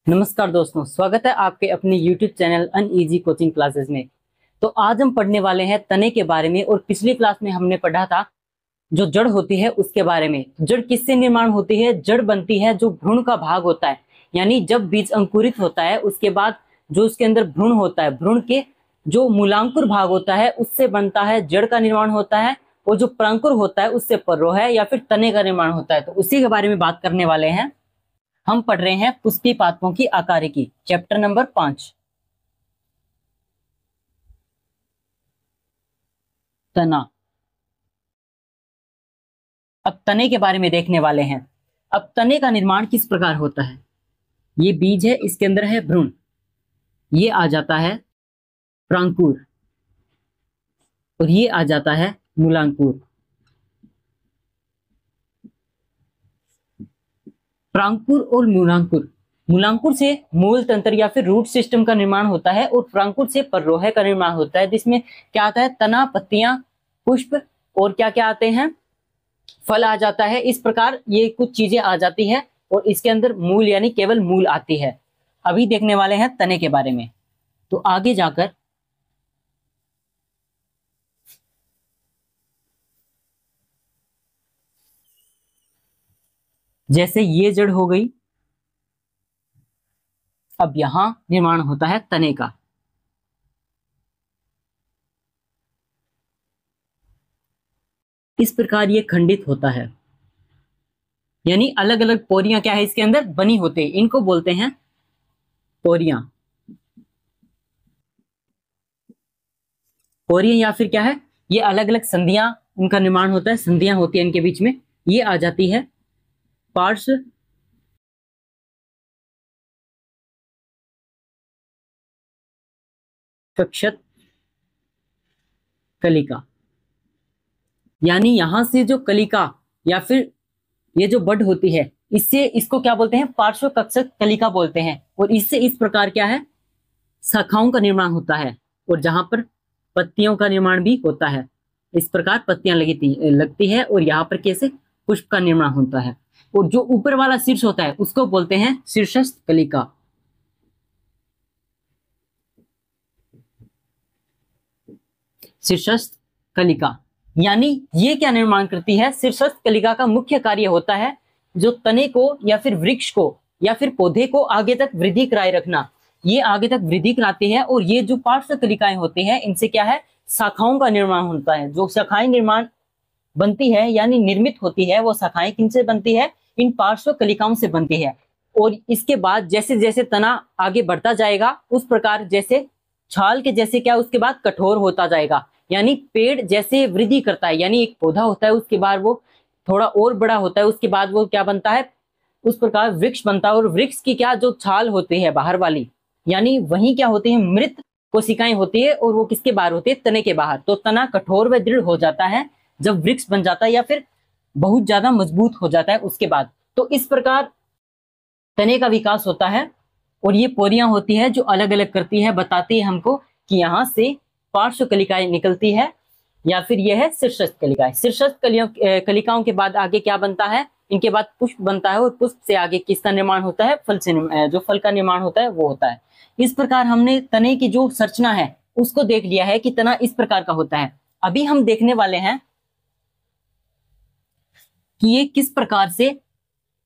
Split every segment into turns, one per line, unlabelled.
नमस्कार दोस्तों, स्वागत है आपके अपने YouTube channel uneasy coaching classes में। तो आज हम पढ़ने वाले हैं तने के बारे में। और पिछली क्लास में हमने पढ़ा था जो जड़ होती है उसके बारे में। जड़ किससे निर्माण होती है? जड़ बनती है जो भ्रूण का भाग होता है, यानी जब बीज अंकुरित होता है उसके बाद जो उसके अंदर भ्रूण होता है, भ्रूण के जो मूलांकुर भाग होता है उससे बनता है, जड़ का निर्माण होता है। और जो प्रांकुर होता है उससे पर्रोह है या फिर तने का निर्माण होता है। तो उसी के बारे में बात करने वाले हैं। हम पढ़ रहे हैं पुष्पी पादपों की आकारिकी, चैप्टर नंबर 5, तना। अब तने के बारे में देखने वाले हैं। अब तने का निर्माण किस प्रकार होता है? ये बीज है, इसके अंदर है भ्रूण, ये आ जाता है प्रांकुर और ये आ जाता है मूलांकुर। प्रांकुर और मूलांकुर, मूलांकुर से मूल तंत्र या फिर रूट सिस्टम का निर्माण होता है और प्रांकुर से पर्रोह का निर्माण होता है, जिसमें क्या आता है? तना, पत्तियां, पुष्प और क्या क्या आते हैं? फल आ जाता है। इस प्रकार ये कुछ चीजें आ जाती है और इसके अंदर मूल यानी केवल मूल आती है। अभी देखने वाले हैं तने के बारे में। तो आगे जाकर जैसे ये जड़ हो गई, अब यहां निर्माण होता है तने का। इस प्रकार ये खंडित होता है, यानी अलग अलग पोरियां क्या है इसके अंदर बनी होते हैं, इनको बोलते हैं पोरियां। पोरियां या फिर क्या है, ये अलग अलग संधियां, उनका निर्माण होता है, संधियां होती है इनके बीच में। ये आ जाती है पार्श्व कक्षत कलिका, यानी यहां से जो कलिका या फिर ये जो बड होती है, इससे इसको क्या बोलते हैं? पार्श्व कक्षक कलिका बोलते हैं। और इससे इस प्रकार क्या है, शाखाओं का निर्माण होता है और जहां पर पत्तियों का निर्माण भी होता है। इस प्रकार पत्तियां लगती है और यहाँ पर कैसे पुष्प का निर्माण होता है। और जो ऊपर वाला शीर्ष होता है उसको बोलते हैं शीर्षस्थ कलिका। शीर्षस्थ कलिका, यानी ये क्या निर्माण करती है? शीर्षस्थ कलिका का मुख्य कार्य होता है जो तने को या फिर वृक्ष को या फिर पौधे को आगे तक वृद्धि कराए रखना। ये आगे तक वृद्धि कराती है। और ये जो पार्श्व कलिकाएं होती हैं इनसे क्या है? शाखाओं का निर्माण होता है। जो शाखाएं निर्माण बनती है यानी निर्मित होती है, वो शाखाएं किनसे बनती है? इन पार्श्व कलिकाओं से बनती है। और इसके बाद जैसे जैसे तना आगे बढ़ता जाएगा उस प्रकार जैसे छाल के जैसे क्या उसके बाद कठोर होता जाएगा। यानी पेड़ जैसे वृद्धि करता है, यानी एक पौधा होता है उसके बाद वो थोड़ा और बड़ा होता है, उसके बाद वो क्या बनता है? उस प्रकार वृक्ष बनता है। और वृक्ष की क्या जो छाल होती है बाहर वाली, यानी वही क्या होती है? मृत कोशिकाएं होती है। और वो किसके बाहर होती है? तने के बाहर। तो तना कठोर व दृढ़ हो जाता है जब वृक्ष बन जाता है या फिर बहुत ज्यादा मजबूत हो जाता है उसके बाद। तो इस प्रकार तने का विकास होता है। और ये पोरियां होती है जो अलग अलग करती है, बताती है हमको कि यहाँ से पार्श्व कलिकाएं निकलती है या फिर यह है शीर्षस्थ कलिकाएं। शीर्षस्थ कलिकाओं के बाद आगे क्या बनता है? इनके बाद पुष्प बनता है और पुष्प से आगे किसका निर्माण होता है? फल से जो फल का निर्माण होता है वो होता है। इस प्रकार हमने तने की जो संरचना है उसको देख लिया है कि तना इस प्रकार का होता है। अभी हम देखने वाले हैं कि ये किस प्रकार से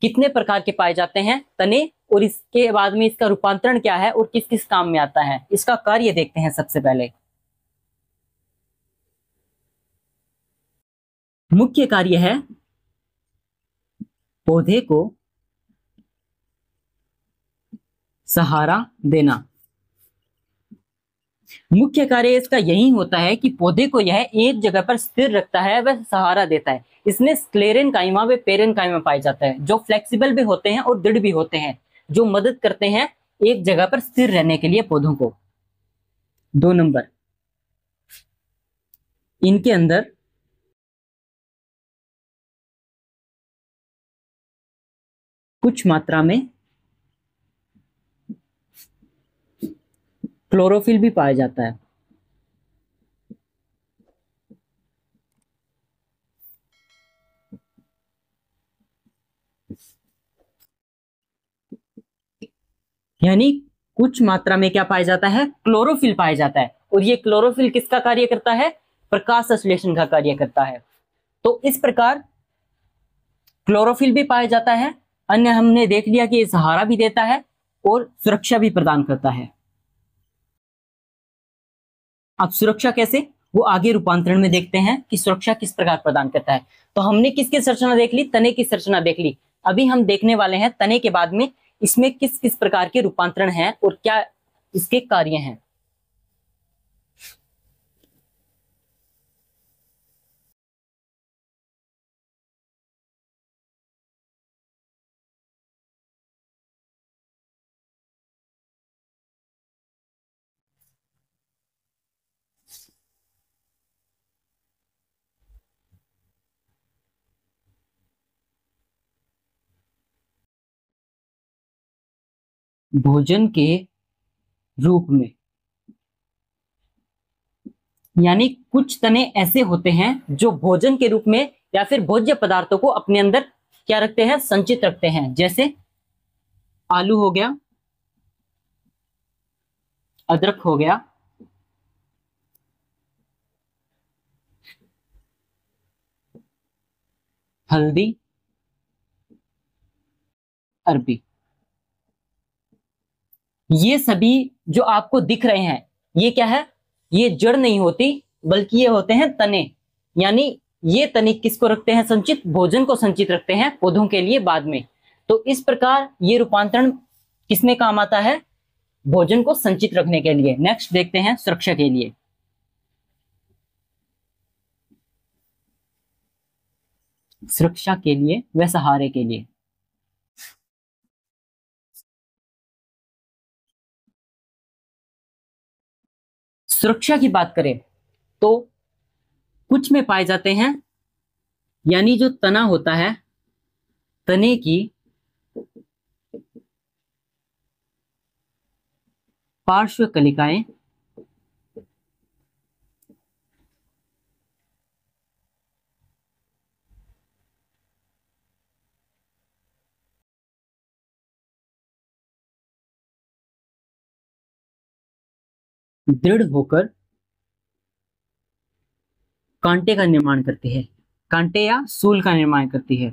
कितने प्रकार के पाए जाते हैं तने, और इसके बाद में इसका रूपांतरण क्या है और किस किस काम में आता है, इसका कार्य देखते हैं। सबसे पहले मुख्य कार्य है पौधे को सहारा देना। मुख्य कार्य इसका यही होता है कि पौधे को यह एक जगह पर स्थिर रखता है, वह सहारा देता है। इसमें स्क्लेरेनकाइमा व पेरेनकाइमा पाए जाता है, जो फ्लेक्सिबल भी होते हैं और दृढ़ भी होते हैं, जो मदद करते हैं एक जगह पर स्थिर रहने के लिए पौधों को। 2 नंबर, इनके अंदर कुछ मात्रा में क्लोरोफिल भी पाया जाता है। यानी कुछ मात्रा में क्या पाया जाता है, क्लोरोफिल पाया जाता है। और ये क्लोरोफिल किसका कार्य करता है, प्रकाश संश्लेषण का कार्य करता है। तो इस प्रकार क्लोरोफिल भी पाया जाता है। अन्य हमने देख लिया कि ये सहारा भी देता है और सुरक्षा भी प्रदान करता है। अब सुरक्षा कैसे, वो आगे रूपांतरण में देखते हैं कि सुरक्षा किस प्रकार प्रदान करता है। तो हमने किसकी संरचना देख ली, तने की संरचना देख ली। अभी हम देखने वाले हैं तने के बाद में इसमें किस किस प्रकार के रूपांतरण हैं और क्या इसके कार्य हैं। भोजन के रूप में, यानी कुछ तने ऐसे होते हैं जो भोजन के रूप में या फिर भोज्य पदार्थों को अपने अंदर क्या रखते हैं, संचित रखते हैं। जैसे आलू हो गया, अदरक हो गया, हल्दी, अरबी। ये सभी जो आपको दिख रहे हैं ये क्या है, ये जड़ नहीं होती बल्कि ये होते हैं तने। यानी ये तने किसको रखते हैं संचित, भोजन को संचित रखते हैं पौधों के लिए बाद में। तो इस प्रकार ये रूपांतरण किसमें काम आता है, भोजन को संचित रखने के लिए। नेक्स्ट देखते हैं सुरक्षा के लिए। सुरक्षा के लिए व सहारे के लिए। सुरक्षा की बात करें तो कुछ में पाए जाते हैं, यानी जो तना होता है, तने की पार्श्व कलिकाएं दृढ़ होकर कांटे का निर्माण करती है, कांटे या सूल का निर्माण करती है।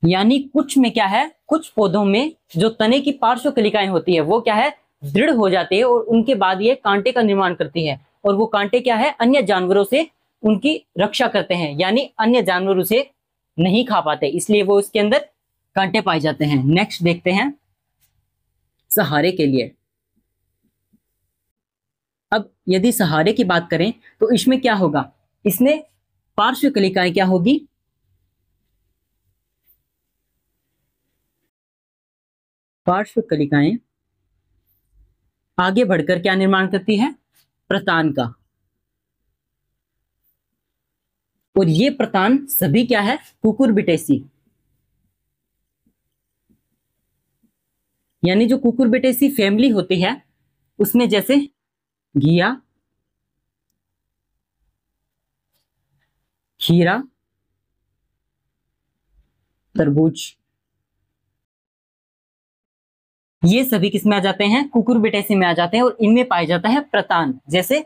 यानी कुछ में क्या है, कुछ पौधों में जो तने की पार्श्व कलिकाएं होती है वो क्या है, दृढ़ हो जाती है और उनके बाद ये कांटे का निर्माण करती है। और वो कांटे क्या है, अन्य जानवरों से उनकी रक्षा करते हैं, यानी अन्य जानवर उसे नहीं खा पाते, इसलिए वो उसके अंदर कांटे पाए जाते हैं। नेक्स्ट देखते हैं सहारे के लिए। अब यदि सहारे की बात करें तो इसमें क्या होगा, इसमें पार्श्व कलिकाएं क्या होगी, पार्श्व कलिकाएं आगे बढ़कर क्या निर्माण करती है, प्रतान का। और ये प्रतान सभी क्या है, कुकुरबिटेसी। यानी जो कुकुरबिटेसी फैमिली होती है उसमें जैसे घिया, खीरा, तरबूज, ये सभी किसमें आ जाते हैं, कुकुरबिटेसी में आ जाते हैं। और इनमें पाया जाता है प्रतान। जैसे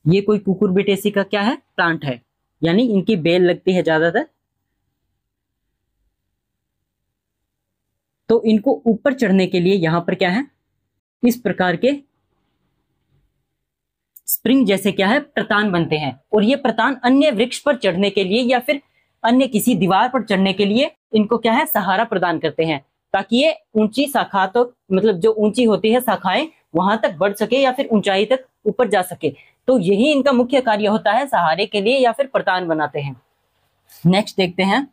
ये कोई कुकुरबिटेसी का क्या है, प्लांट है, यानी इनकी बेल लगती है ज्यादातर। तो इनको ऊपर चढ़ने के लिए यहां पर क्या है, इस प्रकार के स्प्रिंग जैसे क्या है, प्रतान बनते हैं। और ये प्रतान अन्य वृक्ष पर चढ़ने के लिए या फिर अन्य किसी दीवार पर चढ़ने के लिए इनको क्या है, सहारा प्रदान करते हैं, ताकि ये ऊंची शाखा तो मतलब जो ऊंची होती है शाखाएं वहां तक बढ़ सके या फिर ऊंचाई तक ऊपर जा सके। तो यही इनका मुख्य कार्य होता है, सहारे के लिए या फिर प्रतान बनाते हैं। नेक्स्ट देखते हैं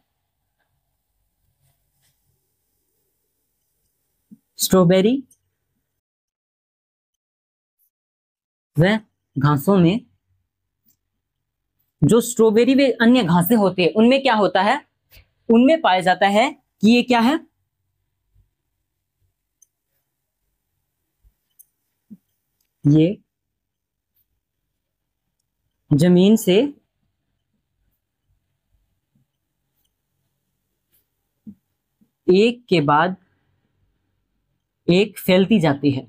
स्ट्रॉबेरी व घासों में। जो स्ट्रॉबेरी व अन्य घासें होती है उनमें क्या होता है, उनमें पाया जाता है कि ये क्या है, ये जमीन से एक के बाद एक फैलती जाती है।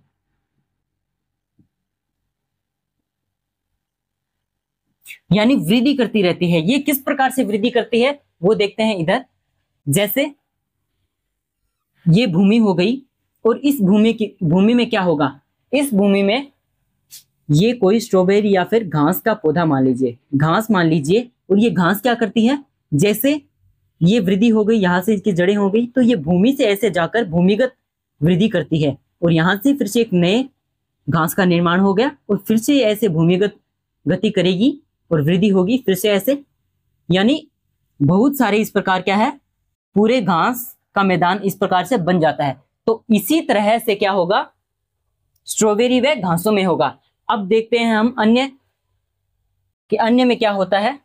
यानी वृद्धि करती रहती है। ये किस प्रकार से वृद्धि करती है वो देखते हैं इधर। जैसे ये भूमि हो गई और इस भूमि में क्या होगा, इस भूमि में ये कोई स्ट्रॉबेरी या फिर घास का पौधा मान लीजिए, घास मान लीजिए, और ये घास क्या करती है, जैसे ये वृद्धि हो गई, यहां से इसकी जड़ें हो गई, तो ये भूमि से ऐसे जाकर भूमिगत वृद्धि करती है और यहां से फिर से एक नए घास का निर्माण हो गया और फिर से ऐसे भूमिगत गति करेगी और वृद्धि होगी फिर से ऐसे। यानी बहुत सारे इस प्रकार क्या है, पूरे घास का मैदान इस प्रकार से बन जाता है। तो इसी तरह से क्या होगा, स्ट्रॉबेरी व घासों में होगा। अब देखते हैं हम अन्य कि अन्य में क्या होता है।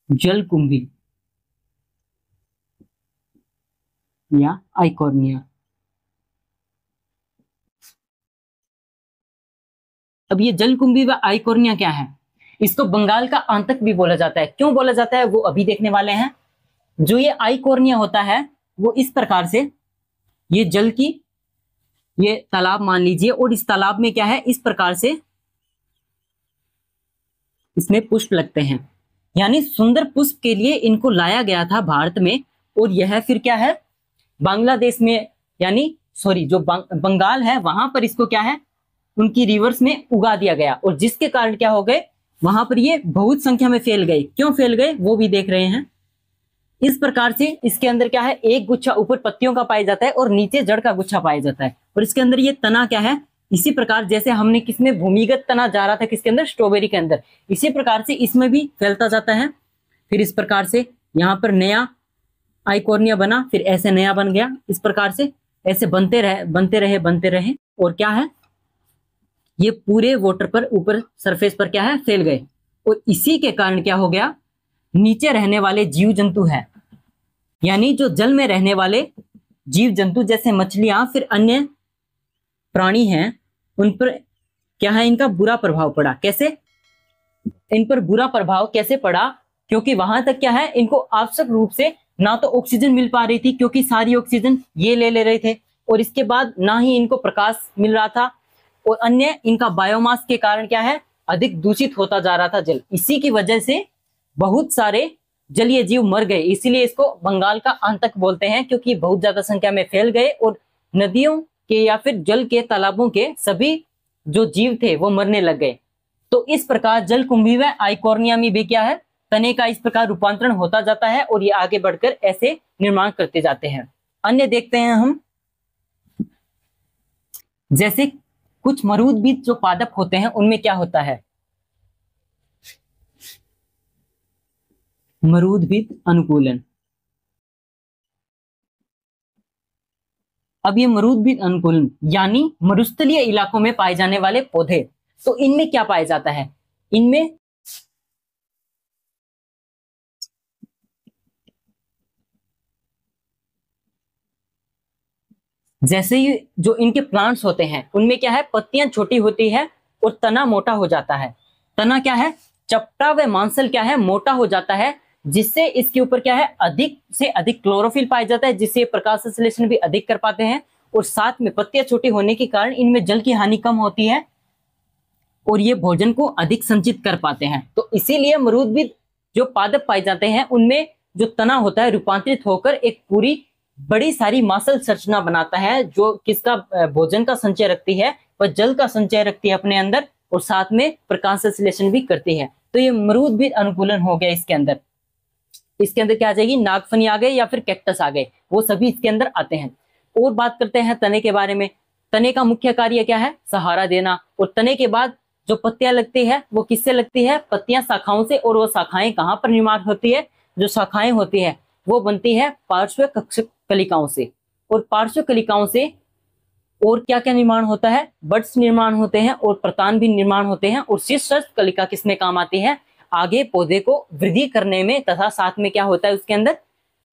जलकुंभी या आइकोर्निया। अब ये जलकुंभी व आइकोर्निया क्या है, इसको बंगाल का आंतक भी बोला जाता है। क्यों बोला जाता है वो अभी देखने वाले हैं। जो ये आइकोर्निया होता है वो इस प्रकार से, ये जल की ये तालाब मान लीजिए और इस तालाब में क्या है, इस प्रकार से इसमें पुष्प लगते हैं। यानी सुंदर पुष्प के लिए इनको लाया गया था भारत में और यह फिर क्या है, बांग्लादेश में, यानी सॉरी जो बंगाल है वहां पर इसको क्या है, उनकी रिवर्स में उगा दिया गया और जिसके कारण क्या हो गए, वहां पर ये बहुत संख्या में फैल गए। क्यों फैल गए वो भी देख रहे हैं। इस प्रकार से इसके अंदर क्या है, एक गुच्छा ऊपर पत्तियों का पाया जाता है और नीचे जड़ का गुच्छा पाया जाता है और इसके अंदर ये तना क्या है, इसी प्रकार जैसे हमने किसमें भूमिगत तना जा रहा था, किसके अंदर, स्ट्रॉबेरी के अंदर, इसी प्रकार से इसमें भी फैलता जाता है। फिर इस प्रकार से यहाँ पर नया आइकोर्निया बना, फिर ऐसे नया बन गया, इस प्रकार से ऐसे बनते रहे और क्या है, ये पूरे वाटर पर ऊपर सरफेस पर क्या है, फैल गए। और इसी के कारण क्या हो गया, नीचे रहने वाले जीव जंतु है, यानी जो जल में रहने वाले जीव जंतु जैसे मछलियां फिर अन्य प्राणी हैं, उन पर क्या है, इनका बुरा प्रभाव पड़ा। कैसे, इन पर बुरा प्रभाव कैसे पड़ा, क्योंकि वहां तक क्या है, इनको आवश्यक रूप से ना तो ऑक्सीजन मिल पा रही थी क्योंकि सारी ऑक्सीजन ये ले रहे थे, और इसके बाद ना ही इनको प्रकाश मिल रहा था, और अन्य इनका बायोमास के कारण क्या है, अधिक दूषित होता जा रहा था जल। इसी की वजह से बहुत सारे जलीय जीव मर गए। इसीलिए इसको बंगाल का आंतक बोलते हैं, क्योंकि बहुत ज्यादा संख्या में फैल गए और नदियों के या फिर जल के तालाबों के सभी जो जीव थे वो मरने लग गए। तो इस प्रकार जलकुंभी व आइकोर्निया में भी क्या है, तने का इस प्रकार रूपांतरण होता जाता है और ये आगे बढ़कर ऐसे निर्माण करते जाते हैं। अन्य देखते हैं हम, जैसे कुछ मरूदबीज जो पादप होते हैं उनमें क्या होता है, मरूदबीज अनुकूलन। अब ये मरूदबीज अनुकूलन यानी मरुस्थलीय इलाकों में पाए जाने वाले पौधे, तो इनमें क्या पाया जाता है, इनमें जैसे ही जो इनके प्लांट्स होते हैं उनमें क्या है, पत्तियां छोटी होती है और तना मोटा हो जाता है। तना क्या है, चपटा व मांसल क्या है, मोटा हो जाता है, जिससे इसके ऊपर क्या है, अधिक से अधिक क्लोरोफिल पाया जाता है, जिससे प्रकाश संश्लेषण भी अधिक कर पाते हैं। और साथ में पत्तियां छोटी होने के कारण इनमें जल की हानि कम होती है और ये भोजन को अधिक संचित कर पाते हैं। तो इसीलिए मरूदबीज जो पादप पाए जाते हैं उनमें जो तना होता है रूपांतरित होकर एक पूरी बड़ी सारी मासल संरचना बनाता है, जो किसका भोजन का संचय रखती है, वह जल का संचय रखती है अपने अंदर और साथ में प्रकाश संश्लेषण भी करती है। तो ये मरूदबीज अनुकूलन हो गया। इसके अंदर क्या आ जाएगी, नागफनी आ गए या फिर कैक्टस आ गए, वो सभी इसके अंदर आते हैं। और बात करते हैं तने के बारे में। तने का मुख्य कार्य क्या है, सहारा देना। और तने के बाद जो पत्तियां लगती है वो किससे लगती है, पत्तियां शाखाओं से। और वो शाखाएं कहाँ पर निर्माण होती है, जो शाखाएं होती है वो बनती है पार्श्व कलिकाओं से। और पार्श्व कलिकाओं से और क्या क्या निर्माण होता है, बड्स निर्माण होते हैं और प्रतान भी निर्माण होते हैं। और शीर्ष कलिका किसमें काम आती है, आगे पौधे को वृद्धि करने में, तथा साथ में क्या होता है उसके अंदर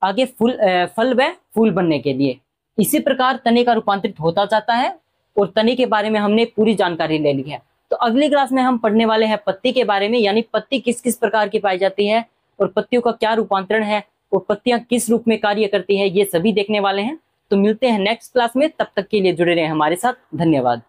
आगे फल व फूल बनने के लिए। इसी प्रकार तने का रूपांतरित होता जाता है और तने के बारे में हमने पूरी जानकारी ले ली है। तो अगली क्लास में हम पढ़ने वाले हैं पत्ती के बारे में, यानी पत्ती किस किस प्रकार की पाई जाती है और पत्तियों का क्या रूपांतरण है और पत्तियां किस रूप में कार्य करती है, ये सभी देखने वाले हैं। तो मिलते हैं नेक्स्ट क्लास में, तब तक के लिए जुड़े रहें हमारे साथ। धन्यवाद।